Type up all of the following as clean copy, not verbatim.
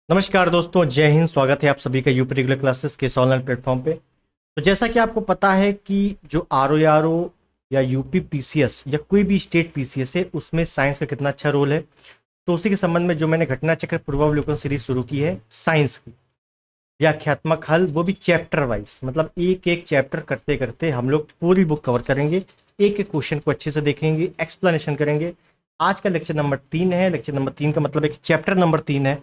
नमस्कार दोस्तों, जय हिंद। स्वागत है आप सभी का यूपी रेगुलर क्लासेस के इस ऑनलाइन प्लेटफॉर्म पे। तो जैसा कि आपको पता है कि जो आर या यूपी पीसीएस या कोई भी स्टेट पीसीएस है, उसमें साइंस का कितना अच्छा रोल है। तो उसी के संबंध में जो मैंने घटना चक्र पूर्वावलोकन सीरीज शुरू की है साइंस की, व्याख्यात्मक हल, वो भी चैप्टर वाइज, मतलब एक एक चैप्टर करते करते हम लोग पूरी बुक कवर करेंगे। एक एक क्वेश्चन को अच्छे से देखेंगे, एक्सप्लेनेशन करेंगे। आज का लेक्चर नंबर 3 है। लेक्चर नंबर 3 का मतलब एक चैप्टर नंबर 3 है।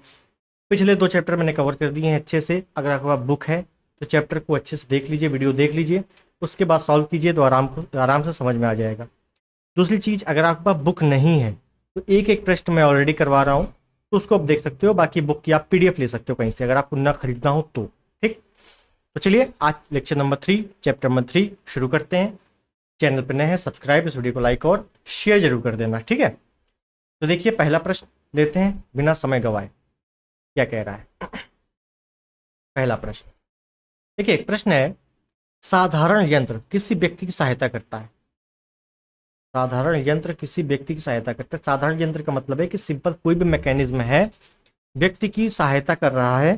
पिछले 2 चैप्टर मैंने कवर कर दिए हैं अच्छे से। अगर आपके पास बुक है तो चैप्टर को अच्छे से देख लीजिए, वीडियो देख लीजिए, उसके बाद सॉल्व कीजिए तो आराम से समझ में आ जाएगा। दूसरी चीज़, अगर आपके पास बुक नहीं है तो एक एक प्रश्न मैं ऑलरेडी करवा रहा हूँ, तो उसको आप देख सकते हो। बाकी बुक की आप पीडीएफ ले सकते हो कहीं से, अगर आपको ना खरीदना हो तो। ठीक, तो चलिए आज लेक्चर नंबर 3 चैप्टर नंबर 3 शुरू करते हैं। चैनल पर नए हैं, सब्सक्राइब, इस वीडियो को लाइक और शेयर जरूर कर देना, ठीक है। तो देखिए, पहला प्रश्न लेते हैं बिना समय गवाए। क्या कह रहा है पहला प्रश्न? देखिए, प्रश्न है, साधारण यंत्र किसी व्यक्ति की सहायता करता है। साधारण यंत्र किसी व्यक्ति की सहायता करता है। साधारण यंत्र का मतलब है कि सिंपल कोई भी मैकेनिज्म है, व्यक्ति की सहायता कर रहा है,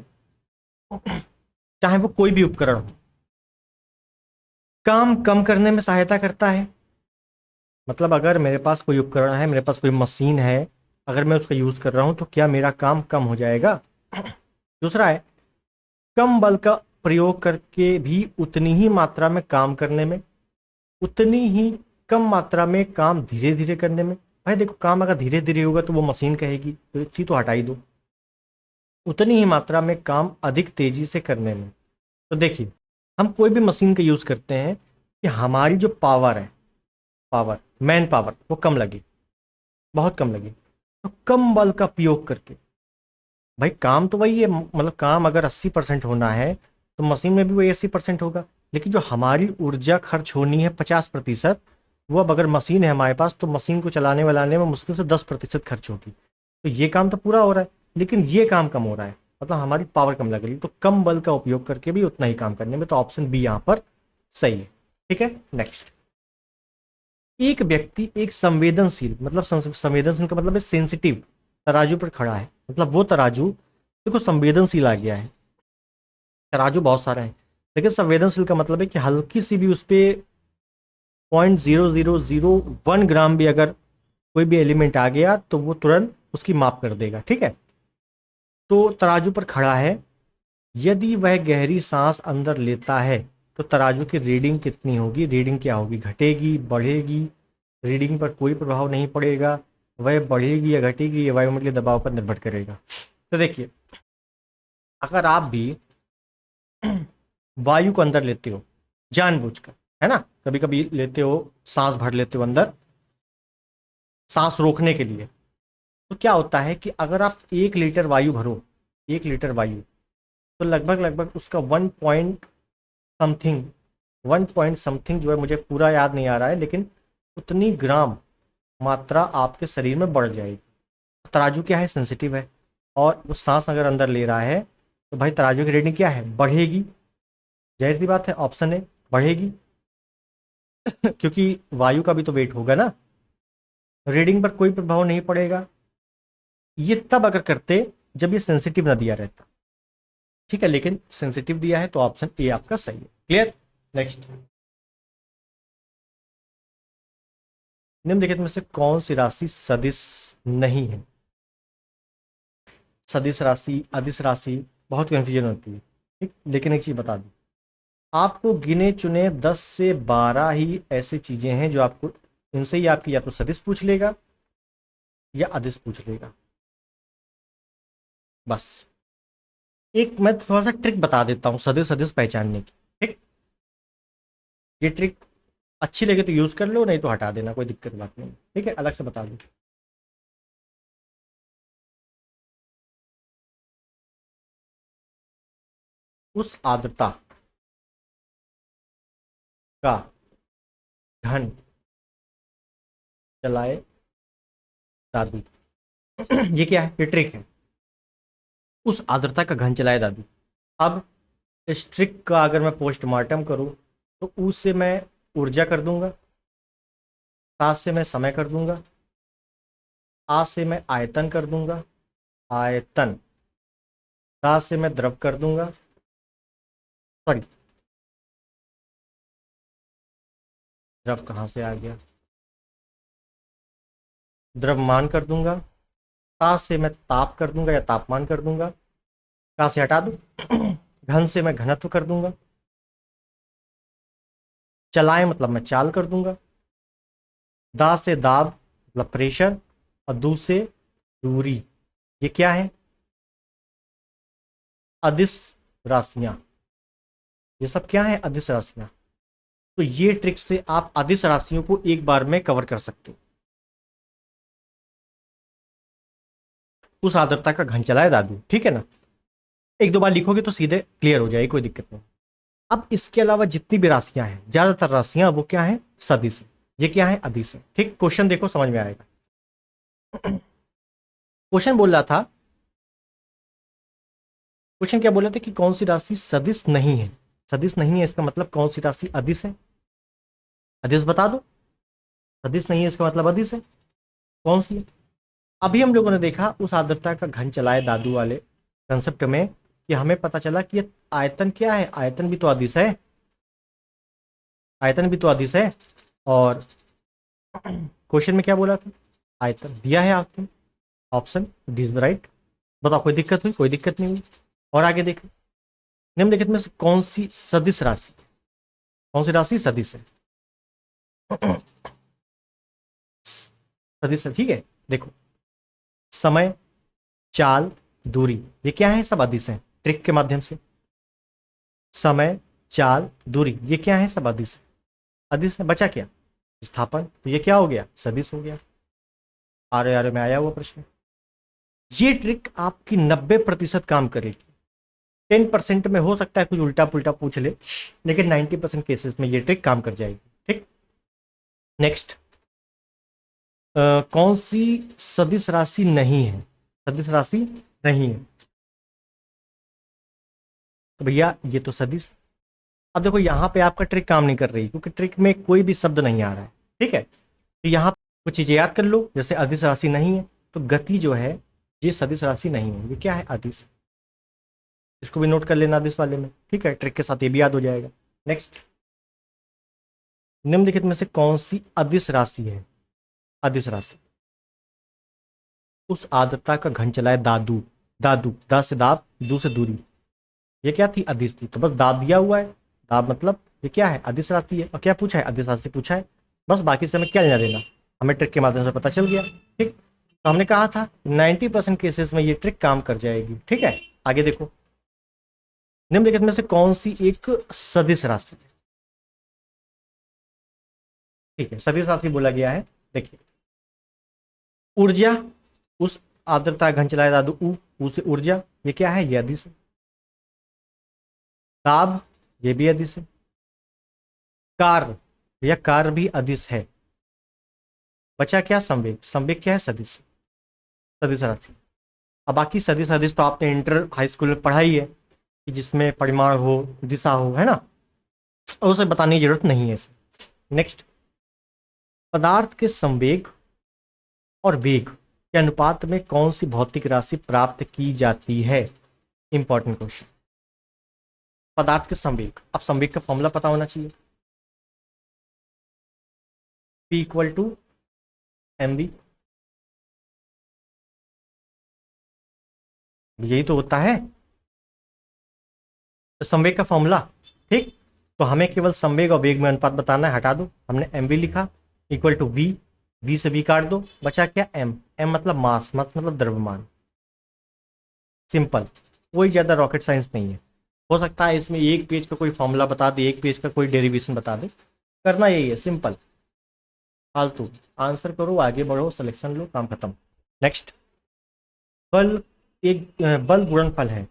चाहे वो कोई भी उपकरण हो। काम कम करने में सहायता करता है। मतलब अगर मेरे पास कोई उपकरण है, मेरे पास कोई मशीन है, अगर मैं उसका यूज कर रहा हूं तो क्या मेरा काम कम हो जाएगा। दूसरा है, कम बल का प्रयोग करके भी उतनी ही मात्रा में काम करने में, उतनी ही कम मात्रा में काम धीरे धीरे करने में। भाई देखो, काम अगर धीरे धीरे होगा तो वो मशीन कहेगी तो एक चीज तो हटा ही दो। उतनी ही मात्रा में काम अधिक तेजी से करने में। तो देखिए, हम कोई भी मशीन का यूज करते हैं कि हमारी जो पावर है, पावर, मैन पावर, वो कम लगे, बहुत कम लगे। तो कम बल का प्रयोग करके, भाई काम तो वही है, मतलब काम अगर 80% होना है तो मशीन में भी वही 80% होगा। लेकिन जो हमारी ऊर्जा खर्च होनी है 50%, वो अब अगर मशीन है हमारे पास तो मशीन को चलाने वालाने में मुश्किल से 10% खर्च होगी। तो ये काम तो पूरा हो रहा है, लेकिन ये काम कम हो रहा है, मतलब हमारी पावर कम लग रही है। तो कम बल का उपयोग करके भी उतना ही काम करने में, तो ऑप्शन बी यहाँ पर सही है। ठीक है, नेक्स्ट। एक व्यक्ति एक संवेदनशील, मतलब संवेदनशील का मतलब है सेंसिटिव तराजू पर खड़ा है। मतलब वो तराजू देखो संवेदनशील आ गया है। तराजू बहुत सारे हैं, लेकिन संवेदनशील का मतलब है कि हल्की सी भी उस पर 0.0001 ग्राम भी अगर कोई भी एलिमेंट आ गया तो वो तुरंत उसकी माप कर देगा। ठीक है, तो तराजू पर खड़ा है। यदि वह गहरी सांस अंदर लेता है तो तराजू की रीडिंग कितनी होगी? रीडिंग क्या होगी? घटेगी, बढ़ेगी? रीडिंग पर कोई प्रभाव नहीं पड़ेगा। वह बढ़ेगी या घटेगी, ये वायुमंडलीय दबाव पर निर्भर करेगा। तो देखिए, अगर आप भी वायु को अंदर लेते हो जानबूझकर, है ना, कभी कभी लेते हो, सांस भर लेते हो अंदर सांस रोकने के लिए, तो क्या होता है कि अगर आप 1 लीटर वायु भरो, 1 लीटर वायु, तो लगभग लगभग उसका समथिंग 1 पॉइंट समथिंग जो है, मुझे पूरा याद नहीं आ रहा है, लेकिन उतनी ग्राम मात्रा आपके शरीर में बढ़ जाएगी। तराजू क्या है? सेंसिटिव है, और वो सांस अगर अंदर ले रहा है तो भाई तराजू की रीडिंग क्या है? बढ़ेगी। जाहिर सी बात है, ऑप्शन है बढ़ेगी। क्योंकि वायु का भी तो वेट होगा ना, रीडिंग पर कोई प्रभाव नहीं पड़ेगा। ये तब अगर करते जब ये सेंसिटिव ना दिया रहता। ठीक है, लेकिन सेंसिटिव दिया है तो ऑप्शन ए आपका सही है। Clear, next. निम्नलिखित में से कौन सी राशि सदिश नहीं है? सदिश राशि, अदिश राशि, बहुत कंफ्यूजन होती है। ठीक, लेकिन एक चीज बता दूं, आपको गिने चुने 10 से 12 ही ऐसी चीजें हैं जो आपको, इनसे ही आपकी या तो सदिश पूछ लेगा या अदिश पूछ लेगा, बस। एक मैं थोड़ा सा ट्रिक बता देता हूँ सदिश अदिश पहचानने की। ठीक, ये ट्रिक अच्छी लगे तो यूज कर लो, नहीं तो हटा देना, कोई दिक्कत बात नहीं। ठीक है, अलग से बता दूं। उस आर्द्रता का घन चलाए दादू। ये क्या है? ये ट्रिक है। उस आर्द्रता का घन चलाए दादू। अब इस ट्रिक का अगर मैं पोस्टमार्टम करूं तो ऊ से मैं ऊर्जा कर दूंगा, ता से मैं समय कर दूंगा, आ से मैं आयतन कर दूंगा, आयतन, दा से मैं द्रव कर दूंगा, सॉरी द्रव कहाँ से आ गया, द्रव्यमान कर दूंगा। ता से मैं ताप कर दूंगा या तापमान कर दूंगा, का से हटा दूं। घन से मैं घनत्व कर दूंगा। चलाए मतलब मैं चाल कर दूंगा। दा से दाब मतलब प्रेशर, और दू से दूरी। ये क्या है, अदिश राशियां। ये सब क्या है, अदिश राशियां। तो ये ट्रिक से आप अदिश राशियों को एक बार में कवर कर सकते हो। उस आर्द्रता का घन चलाए दादू, ठीक है ना। एक दो बार लिखोगे तो सीधे क्लियर हो जाएगी, कोई दिक्कत नहीं। अब इसके अलावा जितनी भी राशियां हैं, ज्यादातर राशियां वो क्या है, सदिश है। ये क्या है, अदिश है। ठीक, क्वेश्चन देखो समझ में आएगा। क्वेश्चन बोल रहा था, क्वेश्चन क्या बोल रहे थे कि कौन सी राशि सदिश नहीं है। सदिश नहीं है इसका मतलब कौन सी राशि अदिश है, अदिश बता दो। सदिश नहीं है इसका मतलब अदिश है, कौन सी है। अभी हम लोगों ने देखा उस आर्द्रता का घन चलाए दादू वाले कंसेप्ट में कि हमें पता चला कि ये आयतन क्या है, आयतन भी तो अदिश है, आयतन भी तो अदिश है। और क्वेश्चन में क्या बोला था, आयतन दिया है आपको, option D is the right. बताओ कोई दिक्कत हुई, कोई दिक्कत नहीं हुई। और आगे देखो, निम्नलिखित में से कौन सी सदिश राशि, कौन सी राशि सदिश है। सदिश है, ठीक है। देखो, समय, चाल, दूरी, ये क्या है, सब अदिश है। ट्रिक के माध्यम से समय, चाल, दूरी, ये क्या है, सब अदिश है। अदिश है, बचा क्या, स्थापन, तो ये क्या हो गया, सदिश हो गया। आर में आया हुआ प्रश्न। ये ट्रिक आपकी 90% काम करेगी। 10% में हो सकता है कुछ उल्टा पुल्टा पूछ ले, लेकिन 90% केसेस में ये ट्रिक काम कर जाएगी। ठीक, नेक्स्ट, कौन सी सदिश राशि नहीं है, सदिश राशि नहीं है। तो भैया ये तो सदिश। अब देखो यहाँ पे आपका ट्रिक काम नहीं कर रही, क्योंकि ट्रिक में कोई भी शब्द नहीं आ रहा है। ठीक है, तो यहाँ कुछ चीजें याद कर लो, जैसे अदिश राशि नहीं है तो गति जो है ये सदिश राशि नहीं है, ये क्या है, अदिश। इसको भी नोट कर लेना अदिश वाले में, ठीक है। ट्रिक के साथ ये भी याद हो जाएगा। नेक्स्ट, निम्नलिखित में से कौन सी अदिश राशि है, अदिश राशि। उस आर्द्रता का घन चलाए दादू, दादू दा से दाब, दू से दूरी। ये क्या थी, अदिश थी, तो बस दाब दिया हुआ है। दाब मतलब ये क्या है, अदिश राशि है। और क्या पूछा है, अदिश राशि पूछा है। बस बाकी से हमें क्या लेना देना, हमें ट्रिक के माध्यम से पता चल गया। ठीक, तो हमने कहा था 90% केसेस में ये ट्रिक काम कर जाएगी। ठीक है, आगे देखो, निम्नलिखित में से कौन सी एक सदिश राशि है। ठीक है, सदिश राशि बोला गया है। देखिए, ऊर्जा, उस आर्द्रता घन चलाए दादू ऊ से ऊर्जा, ये क्या है, ये अदिश है। ताप, ये भी अदिश है। कार्य, यह कार्य भी अदिश है। बचा क्या, संवेग, संवेग क्या है, सदिश, सदिश राशि। अब बाकी सदिश सदिश तो आपने इंटर हाई स्कूल में पढ़ा ही है, कि जिसमें परिमाण हो, दिशा हो, है ना, और उसे बताने की जरूरत नहीं है इसे। नेक्स्ट, पदार्थ के संवेग और वेग के अनुपात में कौन सी भौतिक राशि प्राप्त की जाती है। इंपॉर्टेंट क्वेश्चन, पदार्थ के संवेग। अब संवेग का फॉर्मूला पता होना चाहिए, P इक्वल टू mv, यही तो होता है तो संवेग का फॉर्मूला। ठीक, तो हमें केवल संवेग और वेग में अनुपात बताना है, हटा दो, हमने mv लिखा, इक्वल टू v, v से v काट दो, बचा क्या, m, m मतलब मास, मतलब द्रव्यमान। सिंपल, कोई ज्यादा रॉकेट साइंस नहीं है। हो सकता है इसमें एक पेज का कोई फॉर्मूला बता दे, एक पेज का कोई डेरिवेशन बता दे, करना यही है, सिंपल। फालतू, आंसर करो, आगे बढ़ो, सिलेक्शन लो, काम खत्म। नेक्स्ट, बल, एक बल गुणनफल है।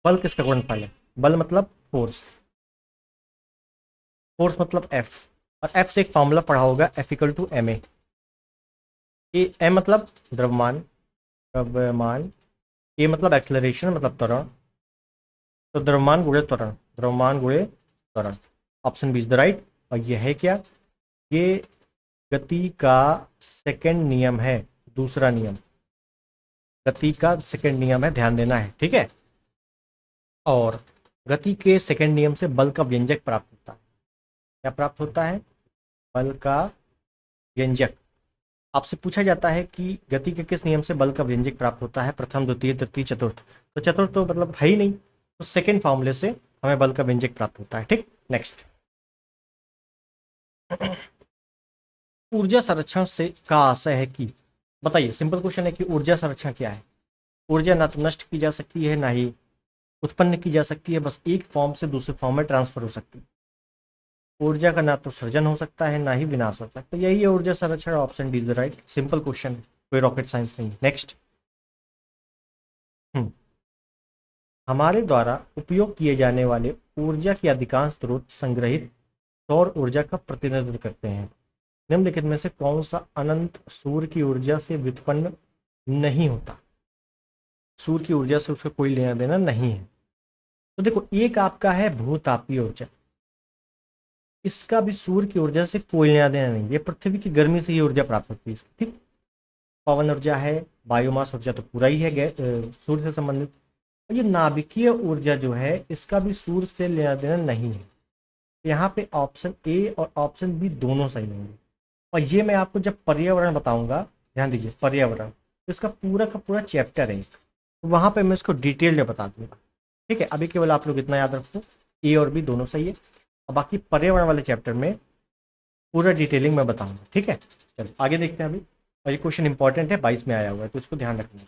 बल किसका गुणनफल है, बल मतलब फोर्स, फोर्स मतलब एफ, और एफ से एक फॉर्मूला पढ़ा होगा, F equal to M A, M मतलब द्रव्यमान, द्रव्यमान, ए मतलब एक्सलरेशन मतलब त्वरण, तो द्रव्यमान गुणे त्वरण, द्रव्यमान गुणे त्वरण, option B is the right. और ये है क्या, ये गति का सेकंड नियम है, दूसरा नियम, गति का सेकंड नियम है, ध्यान देना है। ठीक है, और गति के सेकंड नियम से बल का व्यंजक प्राप्त होता है। क्या प्राप्त होता है? बल का व्यंजक। आपसे पूछा जाता है कि गति के किस नियम से बल का व्यंजक प्राप्त होता है, प्रथम, द्वितीय, तृतीय, चतुर्थ। तो चतुर्थ तो मतलब है ही नहीं, तो सेकंड फॉर्मूले से हमें बल का व्यंजक प्राप्त होता है। ठीक, नेक्स्ट। ऊर्जा संरक्षण से का आशय है कि, बताइए, सिंपल क्वेश्चन है कि ऊर्जा संरक्षण क्या है? ऊर्जा ना तो नष्ट की जा सकती है, ना ही उत्पन्न की जा सकती है, बस एक फॉर्म से दूसरे फॉर्म में ट्रांसफर हो सकती है। ऊर्जा का ना तो सृजन हो सकता है, ना ही विनाश हो सकता है। तो यही है ऊर्जा संरक्षण। Option D is the right. Simple question, कोई रॉकेट साइंस नहीं। नेक्स्ट। हमारे द्वारा उपयोग किए जाने वाले ऊर्जा के अधिकांश स्रोत संग्रहित सौर ऊर्जा का प्रतिनिधित्व करते हैं। निम्नलिखित में से कौन सा अनंत सूर्य की ऊर्जा से व्युत्पन्न नहीं होता? सूर्य की ऊर्जा से उसका कोई लेना देना नहीं है। तो देखो, एक आपका है भूतापीय ऊर्जा, इसका भी सूर्य की ऊर्जा से कोई लेना देना नहीं, ये पृथ्वी की गर्मी से ही ऊर्जा प्राप्त होती है इसकी। ठीक। पवन ऊर्जा है, बायोमास ऊर्जा तो पूरा ही है सूर्य से संबंधित। और ये नाभिकीय ऊर्जा जो है, इसका भी सूर्य से लेना देना नहीं है। यहाँ पे ऑप्शन ए और ऑप्शन बी दोनों सही होंगे। और ये मैं आपको जब पर्यावरण बताऊंगा, ध्यान दीजिए, पर्यावरण, तो इसका पूरा का पूरा चैप्टर है एक, तो वहाँ पे मैं इसको डिटेल में बता दूंगा। ठीक है, अभी केवल आप लोग इतना याद रखो, ए और बी दोनों सही है, और बाकी पर्यावरण वाले चैप्टर में पूरा डिटेलिंग में बताऊंगा। ठीक है, चलो आगे देखते हैं अभी। और ये क्वेश्चन इंपॉर्टेंट है, 22 में आया हुआ है, तो इसको ध्यान रखना।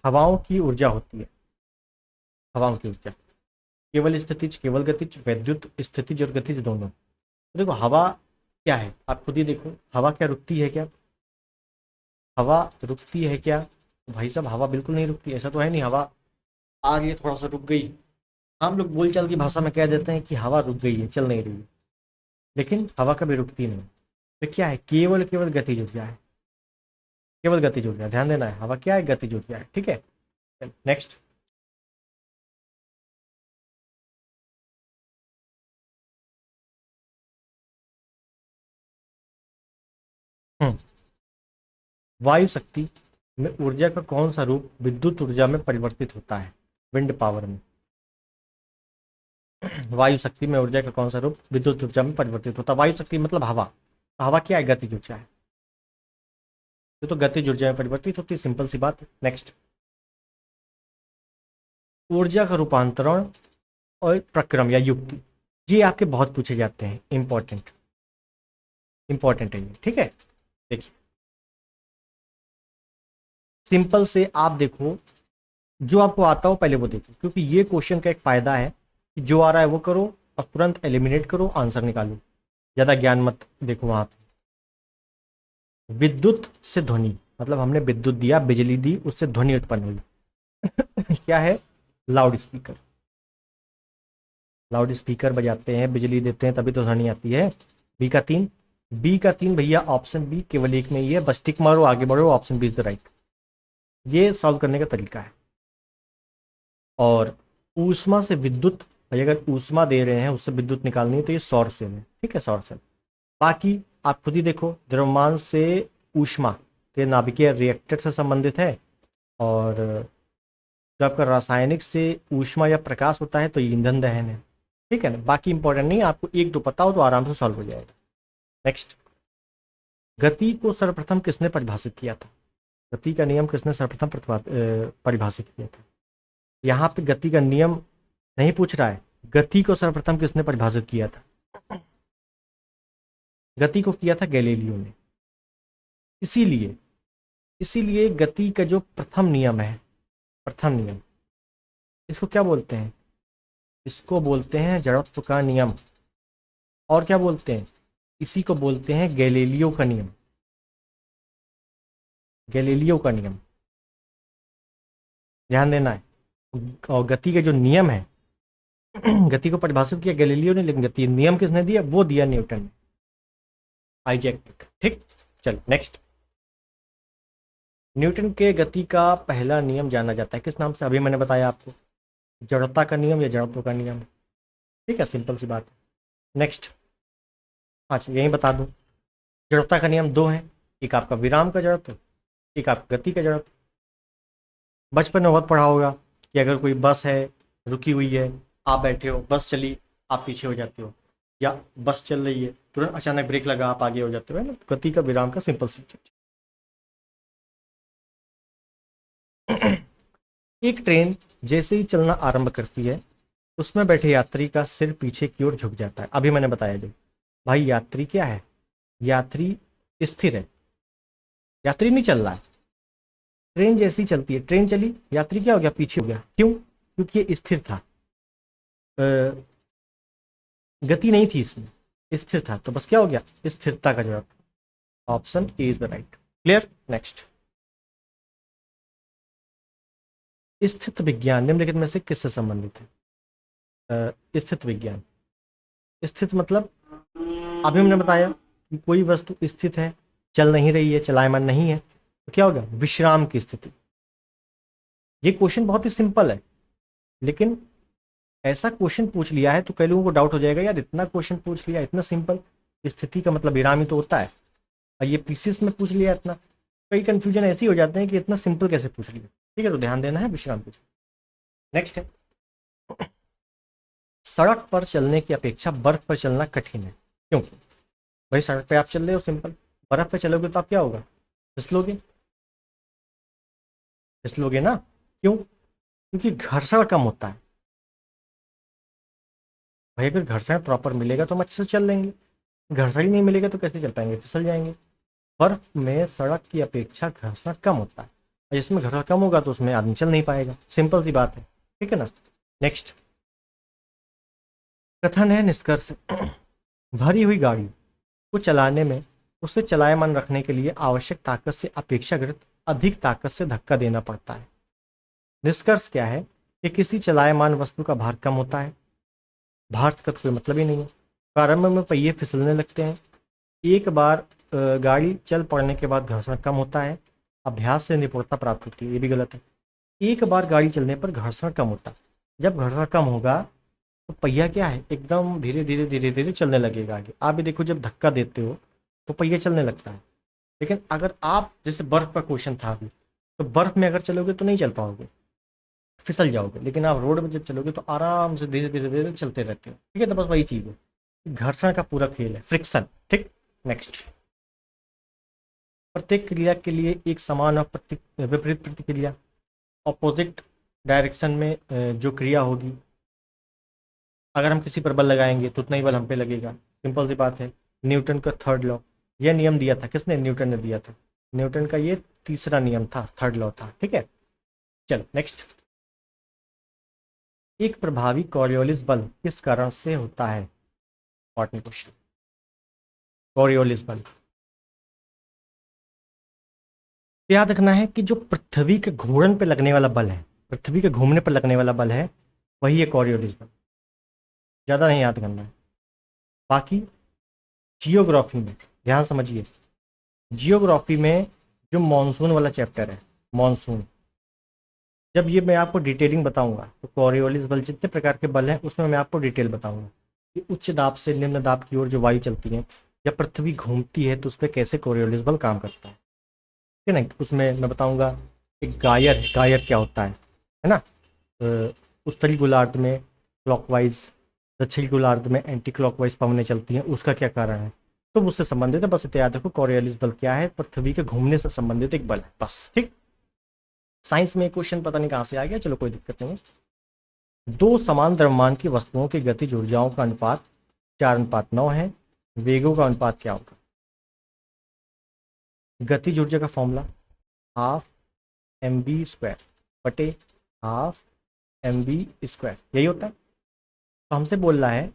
हवाओं की ऊर्जा होती है, हवाओं की ऊर्जा केवल स्थितिज, केवल गतिज, वैद्युत स्थितिज और गतिज दोनों। तो देखो, हवा क्या है, आप खुद ही देखो, हवा क्या रुकती है क्या? हवा रुकती है क्या? तो भाई साहब, हवा बिल्कुल नहीं रुकती, ऐसा तो है नहीं। हवा आ रही है, थोड़ा सा रुक गई, हम लोग बोलचाल की भाषा में कह देते हैं कि हवा रुक गई है, चल नहीं रही है, लेकिन हवा कभी रुकती नहीं। तो क्या है? केवल केवल गतिज ऊर्जा है, केवल गतिज ऊर्जा, ध्यान देना है, हवा क्या है? गतिज ऊर्जा है। ठीक है, नेक्स्ट। वायु शक्ति में ऊर्जा का कौन सा रूप विद्युत ऊर्जा में परिवर्तित होता है? विंड पावर में वायु शक्ति में ऊर्जा का कौन सा रूप विद्युत ऊर्जा में परिवर्तित होता है? वायु शक्ति मतलब हवा, तो हवा क्या है? गतिज ऊर्जा है, ये तो गतिज ऊर्जा में परिवर्तित होती है, सिंपल सी बात है। नेक्स्ट। ऊर्जा का रूपांतरण और प्रक्रम या युक्ति, ये आपके बहुत पूछे जाते हैं, इंपॉर्टेंट इंपॉर्टेंट है ये। ठीक है, देखिए, सिंपल से आप देखो, जो आपको आता हो पहले वो देखो, क्योंकि ये क्वेश्चन का एक फायदा है कि जो आ रहा है वो करो और तुरंत एलिमिनेट करो, आंसर निकालो, ज्यादा ज्ञान मत देखो वहां पे। विद्युत से ध्वनि, मतलब हमने विद्युत दिया, बिजली दी, उससे ध्वनि उत्पन्न हुई। क्या है? Loud speaker. लाउड स्पीकर बजाते हैं, बिजली देते हैं, तभी तो ध्वनि आती है। बी का तीन, बी का तीन भैया, ऑप्शन बी केवल एक में ही है, बस टिक मारो, आगे बढ़ो, option B is the right. ये सॉल्व करने का तरीका है। और ऊष्मा से विद्युत, भाई अगर ऊष्मा दे रहे हैं, उससे विद्युत निकालनी है, तो ये सौर सेल है। ठीक है, सौर सेल। बाकी आप खुद ही देखो, द्रव्यमान से ऊष्मा, तो ये नाभिकीय रिएक्टर से संबंधित है। और जो आपका रासायनिक से ऊष्मा या प्रकाश होता है, तो ये ईंधन दहन है। ठीक है ना, बाकी इंपॉर्टेंट नहीं है, आपको एक दो पता हो तो आराम से सॉल्व हो जाएगा। नेक्स्ट। गति को सर्वप्रथम किसने परिभाषित किया था? गति का नियम किसने सर्वप्रथम परिभाषित किया था? यहाँ पे गति का नियम नहीं पूछ रहा है, गति को सर्वप्रथम किसने परिभाषित किया था? गति को किया था गैलीलियो ने। इसीलिए इसीलिए गति का जो प्रथम नियम है, प्रथम नियम, इसको क्या बोलते हैं? इसको बोलते हैं जड़त्व का नियम। और क्या बोलते हैं? इसी को बोलते हैं गैलीलियो का नियम। गैलीलियो का नियम, ध्यान देना है। और गति के जो नियम है, गति को परिभाषित किया गैलीलियो ने, लेकिन गति नियम किसने दिया? वो दिया न्यूटन ने, आइजैक न्यूटन। ठीक, चलो नेक्स्ट। न्यूटन के गति का पहला नियम जाना जाता है किस नाम से? अभी मैंने बताया आपको, जड़ता का नियम या जड़त्व का नियम। ठीक है, सिंपल सी बात है। नेक्स्ट। अच्छा, यही बता दूं, जड़ता का नियम दो हैं, एक आपका विराम का जड़त्व, एक आपका गति का जड़त्व। बचपन में बहुत पढ़ा होगा, कि अगर कोई बस है रुकी हुई है, आप बैठे हो, बस चली, आप पीछे हो जाते हो, या बस चल रही है तुरंत अचानक ब्रेक लगा आप आगे हो जाते हो, है ना। गति का विराम का सिंपल स्ट्रक्चर। एक ट्रेन जैसे ही चलना आरंभ करती है, उसमें बैठे यात्री का सिर पीछे की ओर झुक जाता है। अभी मैंने बताया जो भाई यात्री क्या है, यात्री स्थिर है, यात्री नहीं चल रहा है। ट्रेन जैसी चलती है, ट्रेन चली, यात्री क्या हो गया, पीछे हो गया। क्यों? क्योंकि ये स्थिर था, अ, गति नहीं थी इसमें, स्थिर था, तो बस क्या हो गया, स्थिरता का जवाब। Option A is the right. Clear. Next, स्थित विज्ञान निम्नलिखित में से किससे संबंधित है? स्थित विज्ञान, स्थित मतलब अभी हमने बताया कि कोई वस्तु स्थित है, चल नहीं रही है, चलायमान नहीं है, तो क्या होगा, विश्राम की स्थिति। ये क्वेश्चन बहुत ही सिंपल है, लेकिन ऐसा क्वेश्चन पूछ लिया है तो कई लोगों को डाउट हो जाएगा, यार इतना क्वेश्चन पूछ लिया, इतना सिंपल, स्थिति का मतलब विराम ही तो होता है, और ये पीसीएस में पूछ लिया इतना, कई कंफ्यूजन ऐसे ही हो जाते हैं कि इतना सिंपल कैसे पूछ लिया। ठीक है, तो ध्यान देना है, विश्राम की। नेक्स्ट है, सड़क पर चलने की अपेक्षा बर्फ पर चलना कठिन है, क्यों? भाई सड़क पे आप चल रहे हो सिंपल, बर्फ पे चलोगे तो आप क्या होगा, फिसलोगे, फिसलोगे ना। क्यों? क्योंकि घर्षण कम होता है। भाई अगर घर्षण प्रॉपर मिलेगा तो हम अच्छे से चल लेंगे, घर्षण ही नहीं मिलेगा तो कैसे चल पाएंगे, फिसल जाएंगे। बर्फ में सड़क की अपेक्षा घर्षण कम होता है, और जिसमें घर्षण कम होगा तो उसमें आदमी चल नहीं पाएगा, सिंपल सी बात है। ठीक है ना। नेक्स्ट, कथन है निष्कर्ष, भरी हुई गाड़ी को चलाने में उसे चलायमान रखने के लिए आवश्यक ताकत से अपेक्षाकृत अधिक ताकत से धक्का देना पड़ता है। निष्कर्ष क्या है कि किसी चलायमान वस्तु का भार कम होता है, भार का तो कोई मतलब ही नहीं है। प्रारंभ में पहिए फिसलने लगते हैं, एक बार गाड़ी चल पड़ने के बाद घर्षण कम होता है, अभ्यास से निपुणता प्राप्त होती है, ये भी गलत है। एक बार गाड़ी चलने पर घर्षण कम होता है, जब घर्षण कम होगा तो पहिया क्या है, एकदम धीरे धीरे धीरे धीरे चलने लगेगा आगे। आप भी देखो जब धक्का देते हो तो पहिया चलने लगता है, लेकिन अगर आप, जैसे बर्फ का क्वेश्चन था अभी, तो बर्फ में अगर चलोगे तो नहीं चल पाओगे, फिसल जाओगे, लेकिन आप रोड में जब चलोगे तो आराम से धीरे धीरे धीरे चलते रहते हो। ठीक है, तो बस वही चीज़ है, घर्षण का पूरा खेल है, फ्रिक्शन। ठीक। नेक्स्ट, प्रत्येक क्रिया के लिए एक समान और विपरीत प्रतिक्रिया, ऑपोजिट डायरेक्शन में जो क्रिया होगी, अगर हम किसी पर बल लगाएंगे तो उतना ही बल हम पे लगेगा, सिंपल सी बात है। न्यूटन का थर्ड लॉ, यह नियम दिया था किसने, न्यूटन ने दिया था। न्यूटन का ये तीसरा नियम था, थर्ड लॉ था। ठीक है, चलो नेक्स्ट, एक प्रभावी कॉरियोलिस बल किस कारण से होता है? इंपॉर्टेंट क्वेश्चन, कॉरियोलिस बल याद रखना है कि जो पृथ्वी के घूर्णन पे लगने वाला बल है, पृथ्वी के घूमने पर लगने वाला बल है, वही है कॉरियोलिस बल, ज़्यादा नहीं याद करना है। बाकी जियोग्राफी में ध्यान समझिए, जियोग्राफी में जो मॉनसून वाला चैप्टर है, मॉनसून, जब ये मैं आपको डिटेलिंग बताऊंगा तो कॉरियोलिस बल जितने प्रकार के बल हैं उसमें मैं आपको डिटेल बताऊंगा कि उच्च दाब से निम्न दाब की ओर जो वायु चलती है, जब पृथ्वी घूमती है तो उस पर कैसे कॉरियोलिस बल काम करता है। ठीक है ना, उसमें मैं बताऊंगा एक गायर, गायर क्या होता है ना। उत्तरी गोलार्ध में क्लॉकवाइज, दक्षिणी गोलार्ध में एंटी क्लॉकवाइज पवनें चलती हैं, उसका क्या कारण है, तो उससे संबंधित है। बस इतना याद रखो, कॉरियोलिस बल क्या है, पृथ्वी के घूमने से संबंधित एक बल है, बस। ठीक। साइंस में क्वेश्चन पता नहीं कहाँ से आ गया, चलो कोई दिक्कत नहीं है। दो समान द्रव्यमान की वस्तुओं की गतिज ऊर्जाओं का अनुपात 4:9 है, वेगों का अनुपात क्या होगा? गतिज ऊर्जा का फॉर्मूला हाफ mv² बटे हाफ mv², यही होता है। तो हमसे बोल रहा है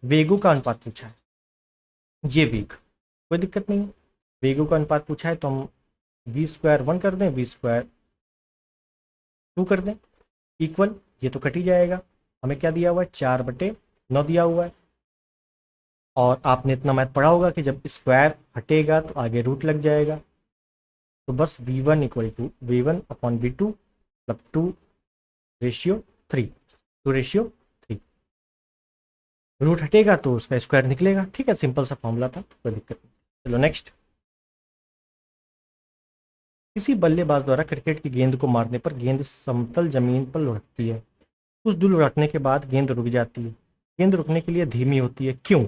वेगों का अनुपात पूछा है, ये वेग, कोई दिक्कत नहीं है, वेगों का अनुपात पूछा है तो हम v² 1 कर दें, v² 2 कर दें, इक्वल, ये तो कट ही जाएगा। हमें क्या दिया हुआ है, 4/9 दिया हुआ है, और आपने इतना मैथ पढ़ा होगा कि जब स्क्वायर हटेगा तो आगे रूट लग जाएगा, तो बस v1 इक्वल टू v1/v2 मतलब 2:3, 2:3, रूट हटेगा तो उसका स्क्वायर निकलेगा। ठीक है, सिंपल सा फॉर्मूला था, कोई दिक्कत नहीं। चलो नेक्स्ट, किसी बल्लेबाज द्वारा क्रिकेट की गेंद को मारने पर गेंद समतल जमीन पर लुढ़कती है। कुछ दूर लुढ़कने के बाद गेंद रुक जाती है। गेंद रुकने के लिए धीमी होती है, क्यों?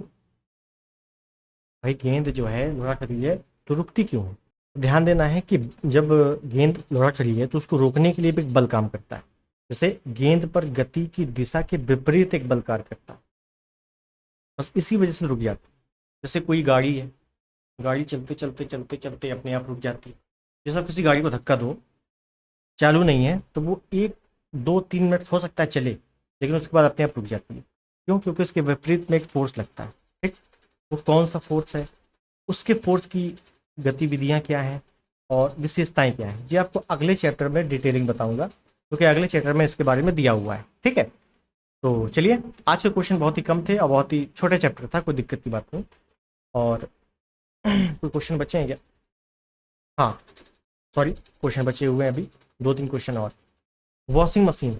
भाई गेंद जो है लुढ़क रही है तो रुकती क्यों है? ध्यान देना है कि जब गेंद लुढ़क रही है तो उसको रोकने के लिए भी एक बल काम करता है। जैसे गेंद पर गति की दिशा के विपरीत एक बल कार्य करता है, बस इसी वजह से रुक जाती है। जैसे कोई गाड़ी है, गाड़ी चलते चलते चलते चलते अपने आप रुक जाती है। जैसे आप किसी गाड़ी को धक्का दो, चालू नहीं है तो वो 1 2 3 मिनट हो सकता है चले, लेकिन उसके बाद अपने आप रुक जाती है। क्यों? क्योंकि उसके विपरीत में एक फोर्स लगता है। ठीक, वो कौन सा फोर्स है, उसके फोर्स की गतिविधियाँ क्या हैं और विशेषताएं क्या हैं, ये आपको अगले चैप्टर में डिटेलिंग बताऊंगा, क्योंकि अगले चैप्टर में इसके बारे में दिया हुआ है। ठीक है, तो चलिए, आज के क्वेश्चन बहुत ही कम थे और बहुत ही छोटे चैप्टर था, कोई दिक्कत की बात नहीं। और कोई क्वेश्चन बचे हैं क्या? हाँ सॉरी, क्वेश्चन बचे हुए हैं अभी 2 3 क्वेश्चन और। वॉशिंग मशीन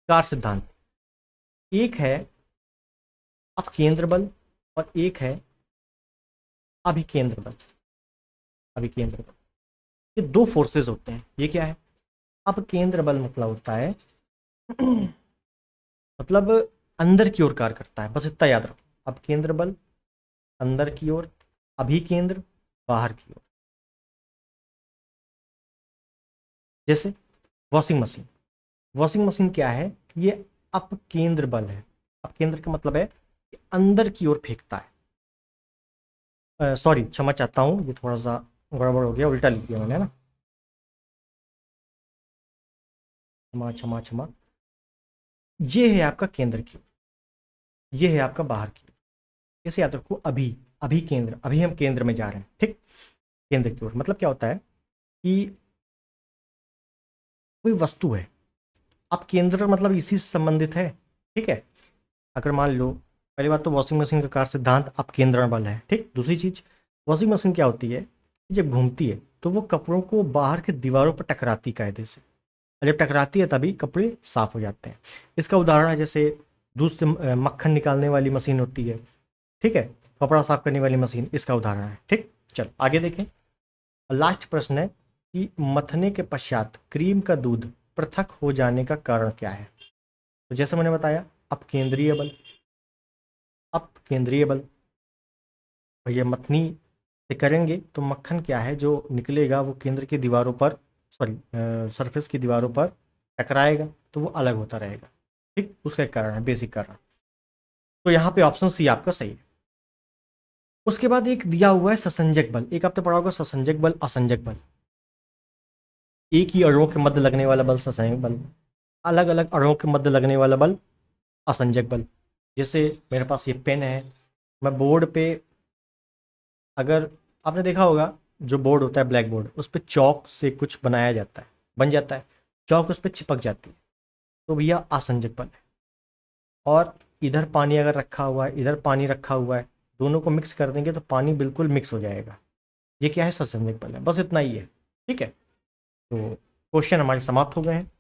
कार सिद्धांत, एक है अपकेंद्र बल और एक है अभिकेंद्र बल। अभिकेंद्र बल, ये दो फोर्सेस होते हैं। ये क्या है? अपकेंद्र बल मतलब होता है मतलब अंदर की ओर कार्य करता है, बस इतना याद रखो। अपकेंद्र बल अंदर की ओर, अभिकेंद्र बाहर की ओर। जैसे वॉशिंग मशीन, वॉशिंग मशीन क्या है? ये अपकेंद्र बल है। अपकेंद्र का मतलब है कि अंदर की ओर फेंकता है। सॉरी, क्षमा चाहता हूँ, ये थोड़ा सा गड़बड़ हो गया, उल्टा लिख दिया मैंने ना, क्षमा क्षमा क्षमा। ये है आपका केंद्र की ओर, ये है आपका बाहर की ओर। कैसे याद रखो? अभी, अभी केंद्र, अभी हम केंद्र में जा रहे हैं। ठीक, केंद्र की ओर मतलब क्या होता है कि कोई वस्तु है, अब केंद्र मतलब इसी से संबंधित है। ठीक है, अगर मान लो, पहली बात तो वॉशिंग मशीन का कार्य सिद्धांत अपकेंद्रण बल है। ठीक, दूसरी चीज, वॉशिंग मशीन क्या होती है कि जब घूमती है तो वो कपड़ों को बाहर के दीवारों पर टकराती कायदे से, और जब टकराती है तभी कपड़े साफ हो जाते हैं। इसका उदाहरण है जैसे दूध से मक्खन निकालने वाली मशीन होती है। ठीक है, कपड़ा साफ करने वाली मशीन इसका उदाहरण है। ठीक, चलो आगे देखें। लास्ट प्रश्न है कि मथने के पश्चात क्रीम का दूध पृथक हो जाने का कारण क्या है? तो जैसे मैंने बताया, अपकेंद्रीय बल, अपकेंद्रीय बल। और ये मथनी से करेंगे तो मक्खन क्या है जो निकलेगा वो केंद्र की दीवारों पर, सॉरी सरफेस की दीवारों पर टकराएगा, तो वो अलग होता रहेगा। ठीक, उसका एक कारण है, बेसिक कारण। तो यहाँ पे ऑप्शन सी आपका सही है। उसके बाद एक दिया हुआ है ससंजक बल, एक आपने पढ़ा होगा ससंजक बल, असंजक बल। एक ही अणुओं के मध्य लगने वाला बल ससंजक बल, अलग अलग अणुओं के मध्य लगने वाला बल असंजक बल। जैसे मेरे पास ये पेन है, मैं बोर्ड पे, अगर आपने देखा होगा जो बोर्ड होता है ब्लैक बोर्ड, उस पर चौक से कुछ बनाया जाता है, बन जाता है, चौक उस पर चिपक जाती है, तो भैया असंजक बल है। और इधर पानी अगर रखा हुआ है, इधर पानी रखा हुआ है, दोनों को मिक्स कर देंगे तो पानी बिल्कुल मिक्स हो जाएगा। ये क्या है? ससंजक बल है। बस इतना ही है। ठीक है, तो क्वेश्चन हमारे समाप्त हो गए हैं।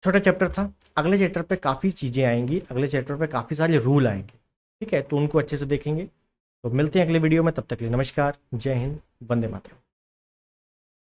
छोटा चैप्टर था, अगले चैप्टर पे काफ़ी चीज़ें आएंगी, अगले चैप्टर पे काफ़ी सारे रूल आएंगे। ठीक है, तो उनको अच्छे से देखेंगे। तो मिलते हैं अगले वीडियो में, तब तक के लिए नमस्कार, जय हिंद, वंदे मातरम।